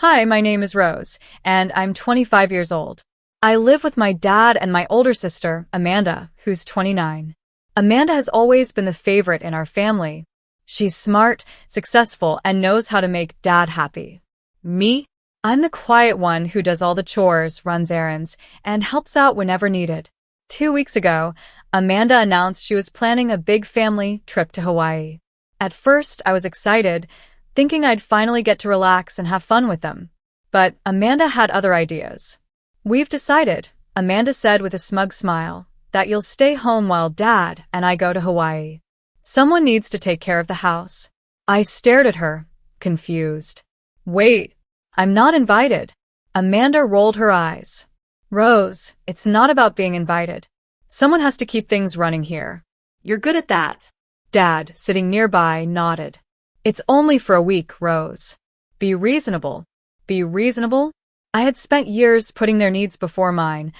Hi, my name is Rose, and I'm 25 years old. I live with my dad and my older sister, Amanda, who's 29. Amanda has always been the favorite in our family. She's smart, successful, and knows how to make dad happy. Me? I'm the quiet one who does all the chores, runs errands, and helps out whenever needed. 2 weeks ago, Amanda announced she was planning a big family trip to Hawaii. At first, I was excited, thinking I'd finally get to relax and have fun with them. But Amanda had other ideas. "We've decided," Amanda said with a smug smile, "that you'll stay home while Dad and I go to Hawaii. Someone needs to take care of the house." I stared at her, confused. "Wait, I'm not invited." Amanda rolled her eyes. "Rose, it's not about being invited. Someone has to keep things running here." You're good at that. Dad, sitting nearby, nodded. "It's only for a week, Rose. Be reasonable." Be reasonable? I had spent years putting their needs before mine,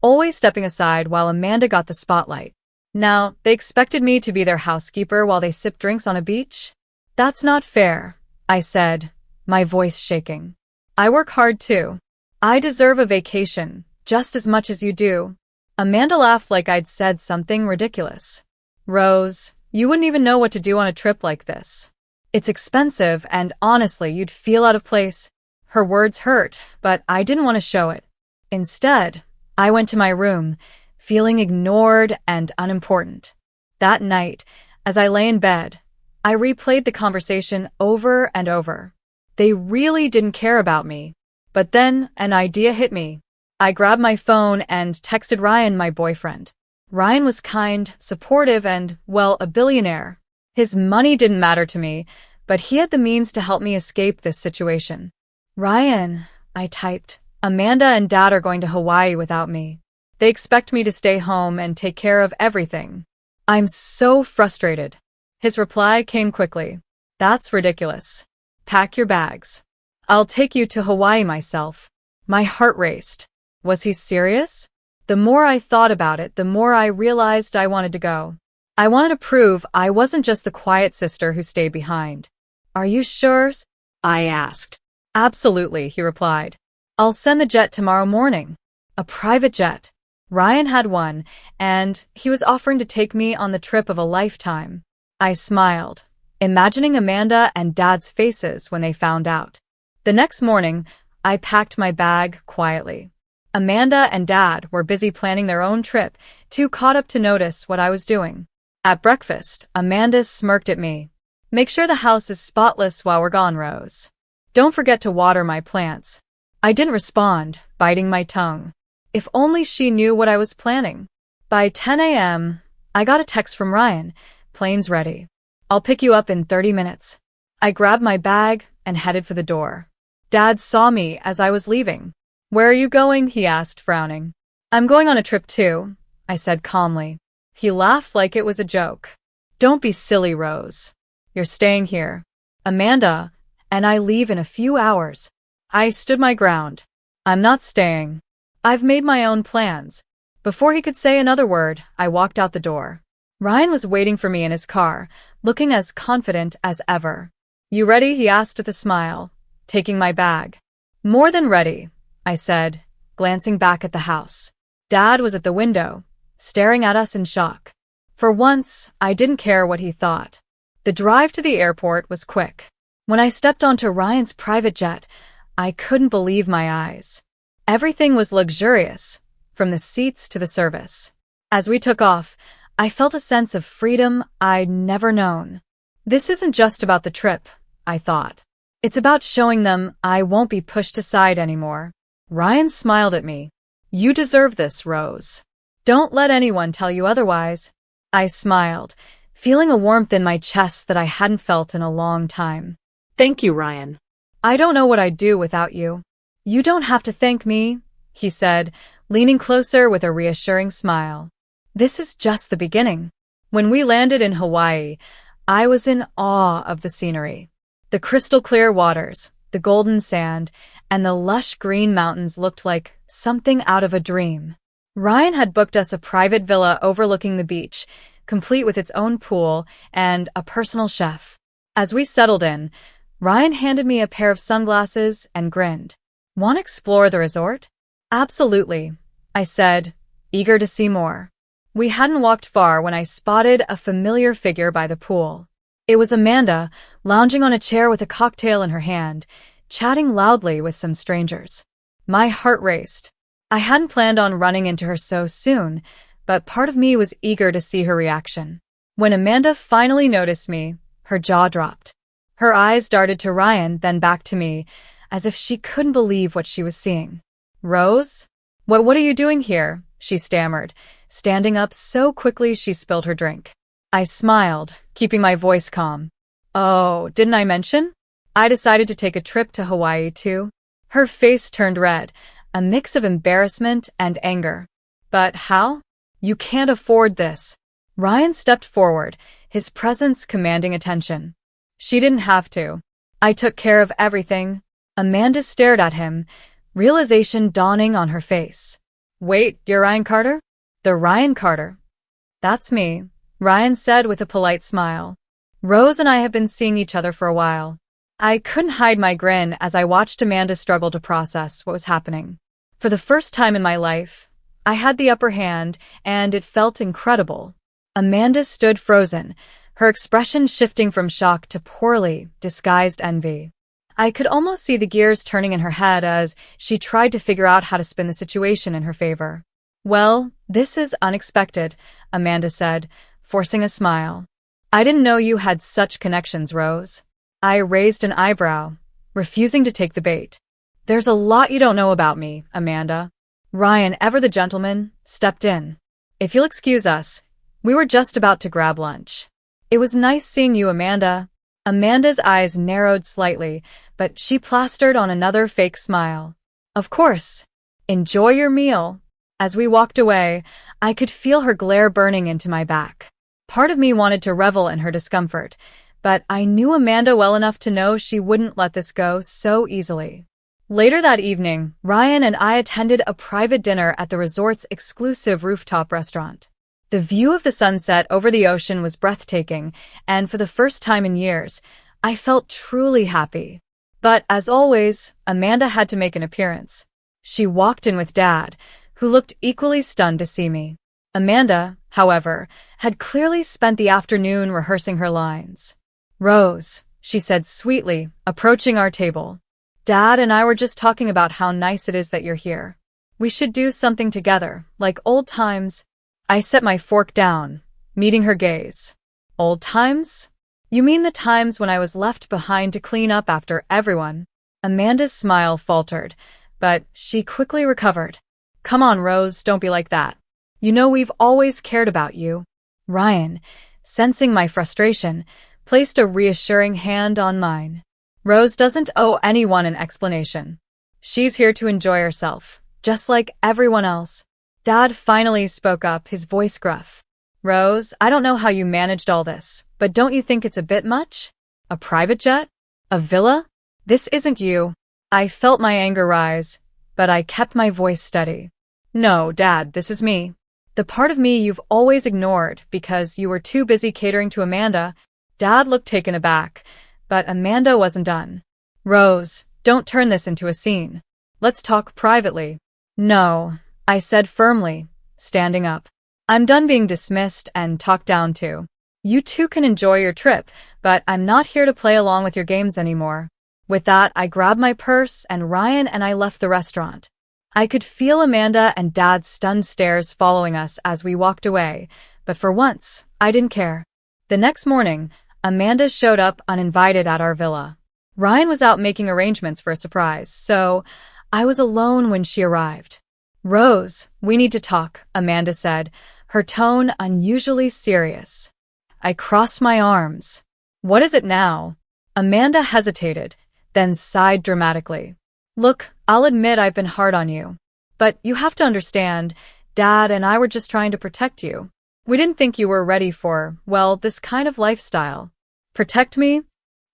always stepping aside while Amanda got the spotlight. Now, they expected me to be their housekeeper while they sipped drinks on a beach? "That's not fair," I said, my voice shaking. "I work hard too. I deserve a vacation, just as much as you do." Amanda laughed like I'd said something ridiculous. "Rose, you wouldn't even know what to do on a trip like this. It's expensive, and honestly, you'd feel out of place." Her words hurt, but I didn't want to show it. Instead, I went to my room, feeling ignored and unimportant. That night, as I lay in bed, I replayed the conversation over and over. They really didn't care about me. But then an idea hit me. I grabbed my phone and texted Ryan, my boyfriend. Ryan was kind, supportive, and, well, a billionaire. His money didn't matter to me, but he had the means to help me escape this situation. "Ryan," I typed, "Amanda and Dad are going to Hawaii without me. They expect me to stay home and take care of everything. I'm so frustrated." His reply came quickly. "That's ridiculous. Pack your bags. I'll take you to Hawaii myself." My heart raced. Was he serious? The more I thought about it, the more I realized I wanted to go. I wanted to prove I wasn't just the quiet sister who stayed behind. "Are you sure?" I asked. "Absolutely," he replied. "I'll send the jet tomorrow morning." A private jet. Ryan had one, and he was offering to take me on the trip of a lifetime. I smiled, imagining Amanda and Dad's faces when they found out. The next morning, I packed my bag quietly. Amanda and Dad were busy planning their own trip, too caught up to notice what I was doing. At breakfast, Amanda smirked at me. "Make sure the house is spotless while we're gone, Rose. Don't forget to water my plants." I didn't respond, biting my tongue. If only she knew what I was planning. By 10 a.m., I got a text from Ryan. "Plane's ready. I'll pick you up in 30 minutes." I grabbed my bag and headed for the door. Dad saw me as I was leaving. "Where are you going?" he asked, frowning. "I'm going on a trip too," I said calmly. He laughed like it was a joke. "Don't be silly, Rose. You're staying here. Amanda and I leave in a few hours." I stood my ground. "I'm not staying. I've made my own plans." Before he could say another word, I walked out the door. Ryan was waiting for me in his car, looking as confident as ever. "You ready?" he asked with a smile, taking my bag. "More than ready," I said, glancing back at the house. Dad was at the window, staring at us in shock. For once, I didn't care what he thought. The drive to the airport was quick. When I stepped onto Ryan's private jet, I couldn't believe my eyes. Everything was luxurious, from the seats to the service. As we took off, I felt a sense of freedom I'd never known. This isn't just about the trip, I thought. It's about showing them I won't be pushed aside anymore. Ryan smiled at me. "You deserve this, Rose. Don't let anyone tell you otherwise." I smiled, feeling a warmth in my chest that I hadn't felt in a long time. Thank you, Ryan. "I don't know what I'd do without you." "You don't have to thank me," he said, leaning closer with a reassuring smile. "This is just the beginning." When we landed in Hawaii, I was in awe of the scenery. The crystal-clear waters, the golden sand, and the lush green mountains looked like something out of a dream. Ryan had booked us a private villa overlooking the beach, complete with its own pool and a personal chef. As we settled in, Ryan handed me a pair of sunglasses and grinned. Want to explore the resort? Absolutely, I said, eager to see more. We hadn't walked far when I spotted a familiar figure by the pool. It was Amanda, lounging on a chair with a cocktail in her hand, chatting loudly with some strangers. My heart raced. I hadn't planned on running into her so soon, but part of me was eager to see her reaction. When Amanda finally noticed me, her jaw dropped. Her eyes darted to Ryan, then back to me, as if she couldn't believe what she was seeing. Rose? What are you doing here? She stammered, standing up so quickly she spilled her drink. I smiled, keeping my voice calm. Oh, didn't I mention? I decided to take a trip to Hawaii too. Her face turned red, a mix of embarrassment and anger. But how? You can't afford this. Ryan stepped forward, his presence commanding attention. She didn't have to. I took care of everything. Amanda stared at him, realization dawning on her face. Wait, you're Ryan Carter? The Ryan Carter. That's me, Ryan said with a polite smile. Rose and I have been seeing each other for a while. I couldn't hide my grin as I watched Amanda struggle to process what was happening. For the first time in my life, I had the upper hand, and it felt incredible. Amanda stood frozen, her expression shifting from shock to poorly disguised envy. I could almost see the gears turning in her head as she tried to figure out how to spin the situation in her favor. Well, this is unexpected, Amanda said, forcing a smile. I didn't know you had such connections, Rose. I raised an eyebrow, refusing to take the bait. There's a lot you don't know about me, Amanda. Ryan, ever the gentleman, stepped in. If you'll excuse us, we were just about to grab lunch. It was nice seeing you, Amanda. Amanda's eyes narrowed slightly, but she plastered on another fake smile. Of course. Enjoy your meal. As we walked away, I could feel her glare burning into my back. Part of me wanted to revel in her discomfort, but I knew Amanda well enough to know she wouldn't let this go so easily. Later that evening, Ryan and I attended a private dinner at the resort's exclusive rooftop restaurant. The view of the sunset over the ocean was breathtaking, and for the first time in years, I felt truly happy. But as always, Amanda had to make an appearance. She walked in with Dad, who looked equally stunned to see me. Amanda, however, had clearly spent the afternoon rehearsing her lines. Rose, she said sweetly, approaching our table. Dad and I were just talking about how nice it is that you're here. We should do something together, like old times. I set my fork down, meeting her gaze. Old times? You mean the times when I was left behind to clean up after everyone? Amanda's smile faltered, but she quickly recovered. Come on, Rose, don't be like that. You know we've always cared about you. Ryan, sensing my frustration, placed a reassuring hand on mine. Rose doesn't owe anyone an explanation. She's here to enjoy herself, just like everyone else. Dad finally spoke up, his voice gruff. Rose, I don't know how you managed all this, but don't you think it's a bit much? A private jet? A villa? This isn't you. I felt my anger rise, but I kept my voice steady. No, Dad, this is me. The part of me you've always ignored because you were too busy catering to Amanda. Dad looked taken aback, but Amanda wasn't done. Rose, don't turn this into a scene. Let's talk privately. No, I said firmly, standing up. I'm done being dismissed and talked down to. You two can enjoy your trip, but I'm not here to play along with your games anymore. With that, I grabbed my purse and Ryan and I left the restaurant. I could feel Amanda and Dad's stunned stares following us as we walked away, but for once, I didn't care. The next morning, Amanda showed up uninvited at our villa. Ryan was out making arrangements for a surprise, so I was alone when she arrived. Rose, we need to talk, Amanda said, her tone unusually serious. I crossed my arms. What is it now? Amanda hesitated, then sighed dramatically. Look, I'll admit I've been hard on you. But you have to understand, Dad and I were just trying to protect you. We didn't think you were ready for, well, this kind of lifestyle. Protect me?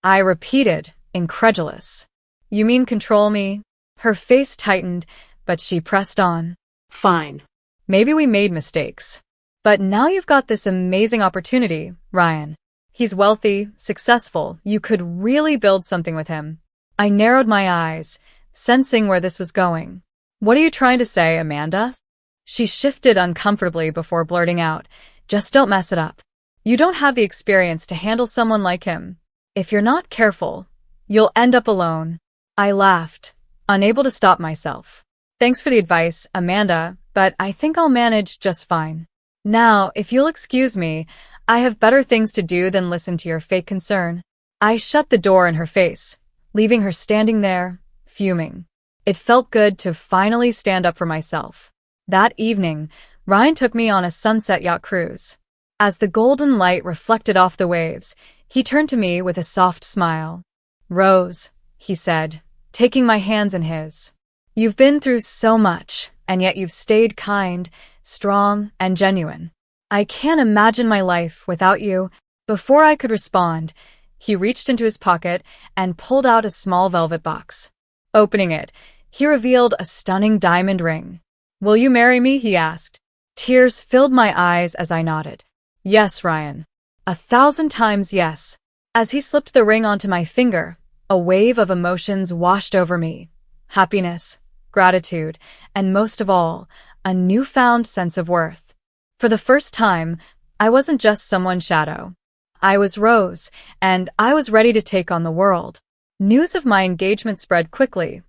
I repeated, incredulous. You mean control me? Her face tightened, but she pressed on. Fine. Maybe we made mistakes. But now you've got this amazing opportunity, Ryan. He's wealthy, successful. You could really build something with him. I narrowed my eyes, sensing where this was going. What are you trying to say, Amanda? She shifted uncomfortably before blurting out, just don't mess it up. You don't have the experience to handle someone like him. If you're not careful, you'll end up alone. I laughed, unable to stop myself. Thanks for the advice, Amanda, but I think I'll manage just fine. Now, if you'll excuse me, I have better things to do than listen to your fake concern. I shut the door in her face, leaving her standing there, fuming. It felt good to finally stand up for myself. That evening, Ryan took me on a sunset yacht cruise. As the golden light reflected off the waves, he turned to me with a soft smile. Rose, he said, taking my hands in his. You've been through so much, and yet you've stayed kind, strong, and genuine. I can't imagine my life without you. Before I could respond, he reached into his pocket and pulled out a small velvet box. Opening it, he revealed a stunning diamond ring. Will you marry me? He asked. Tears filled my eyes as I nodded. Yes, Ryan. 1,000 times yes. As he slipped the ring onto my finger, a wave of emotions washed over me. Happiness, gratitude, and most of all, a newfound sense of worth. For the first time, I wasn't just someone's shadow. I was Rose, and I was ready to take on the world. News of my engagement spread quickly,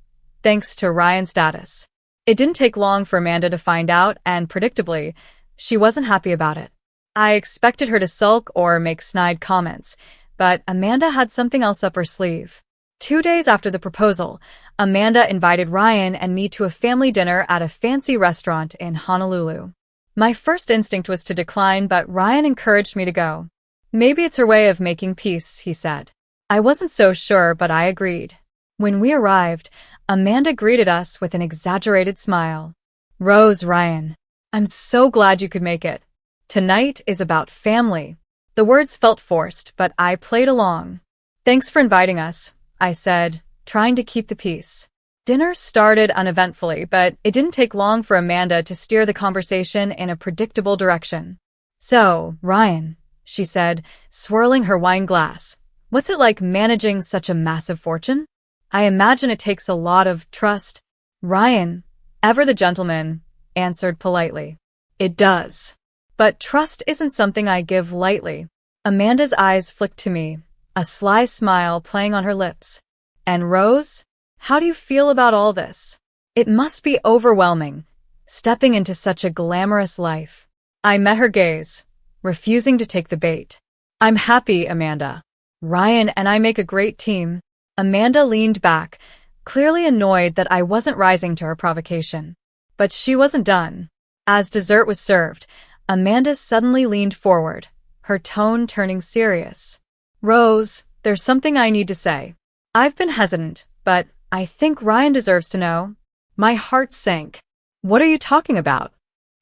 thanks to Ryan's status. It didn't take long for Amanda to find out, and predictably, she wasn't happy about it. I expected her to sulk or make snide comments, but Amanda had something else up her sleeve. 2 days after the proposal, Amanda invited Ryan and me to a family dinner at a fancy restaurant in Honolulu. My first instinct was to decline, but Ryan encouraged me to go. Maybe it's her way of making peace, he said. I wasn't so sure, but I agreed. When we arrived, Amanda greeted us with an exaggerated smile. Rose, Ryan, I'm so glad you could make it. Tonight is about family. The words felt forced, but I played along. Thanks for inviting us, I said, trying to keep the peace. Dinner started uneventfully, but it didn't take long for Amanda to steer the conversation in a predictable direction. So, Ryan, she said, swirling her wine glass, what's it like managing such a massive fortune? I imagine it takes a lot of trust. Ryan, ever the gentleman, answered politely. It does. But trust isn't something I give lightly. Amanda's eyes flicked to me, a sly smile playing on her lips. And Rose, how do you feel about all this? It must be overwhelming, stepping into such a glamorous life. I met her gaze, refusing to take the bait. I'm happy, Amanda. Ryan and I make a great team. Amanda leaned back, clearly annoyed that I wasn't rising to her provocation. But she wasn't done. As dessert was served, Amanda suddenly leaned forward, her tone turning serious. Rose, there's something I need to say. I've been hesitant, but I think Ryan deserves to know. My heart sank. What are you talking about?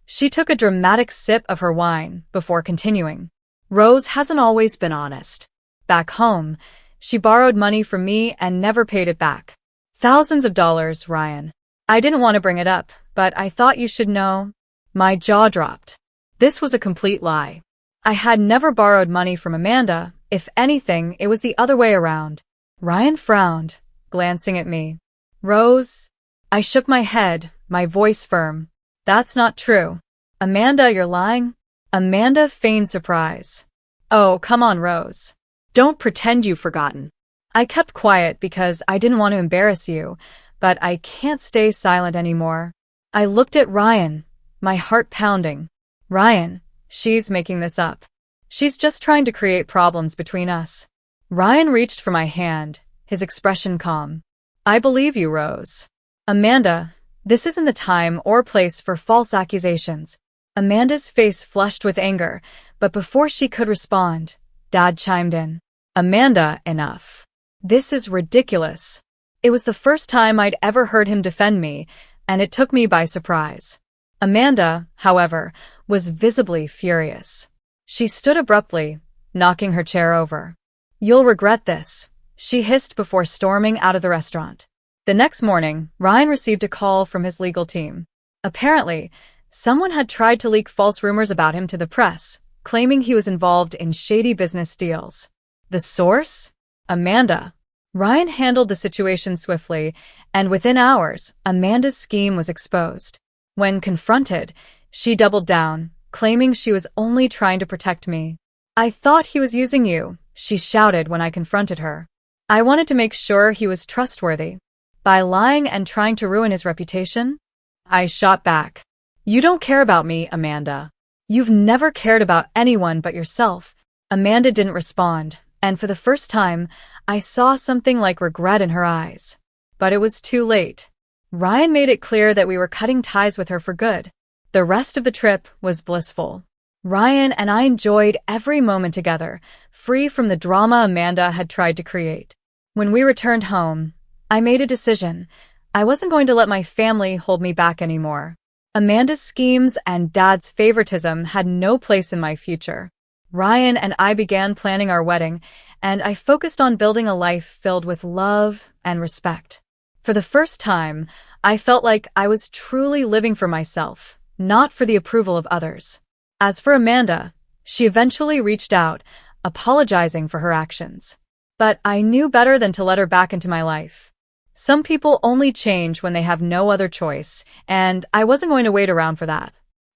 She took a dramatic sip of her wine before continuing. Rose hasn't always been honest. Back home, she borrowed money from me and never paid it back. Thousands of dollars, Ryan. I didn't want to bring it up, but I thought you should know. My jaw dropped. This was a complete lie. I had never borrowed money from Amanda. If anything, it was the other way around. Ryan frowned, glancing at me. Rose? I shook my head, my voice firm. That's not true. Amanda, you're lying? Amanda feigned surprise. Oh, come on, Rose. Don't pretend you've forgotten. I kept quiet because I didn't want to embarrass you, but I can't stay silent anymore. I looked at Ryan, my heart pounding. Ryan, she's making this up. She's just trying to create problems between us. Ryan reached for my hand, his expression calm. I believe you, Rose. Amanda, this isn't the time or place for false accusations. Amanda's face flushed with anger, but before she could respond, Dad chimed in. Amanda, enough. This is ridiculous. It was the first time I'd ever heard him defend me, and it took me by surprise. Amanda, however, was visibly furious. She stood abruptly, knocking her chair over. You'll regret this, she hissed before storming out of the restaurant. The next morning, Ryan received a call from his legal team. Apparently, someone had tried to leak false rumors about him to the press, claiming he was involved in shady business deals. The source? Amanda. Ryan handled the situation swiftly, and within hours, Amanda's scheme was exposed. When confronted, she doubled down, claiming she was only trying to protect me. "I thought he was using you," she shouted when I confronted her. "I wanted to make sure he was trustworthy. By lying and trying to ruin his reputation?" I shot back. "You don't care about me, Amanda. You've never cared about anyone but yourself." Amanda didn't respond, and for the first time, I saw something like regret in her eyes. But it was too late. Ryan made it clear that we were cutting ties with her for good. The rest of the trip was blissful. Ryan and I enjoyed every moment together, free from the drama Amanda had tried to create. When we returned home, I made a decision. I wasn't going to let my family hold me back anymore. Amanda's schemes and Dad's favoritism had no place in my future. Ryan and I began planning our wedding, and I focused on building a life filled with love and respect. For the first time, I felt like I was truly living for myself, not for the approval of others. As for Amanda, she eventually reached out, apologizing for her actions. But I knew better than to let her back into my life. Some people only change when they have no other choice, and I wasn't going to wait around for that.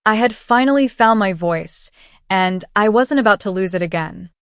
I had finally found my voice, and I wasn't about to lose it again.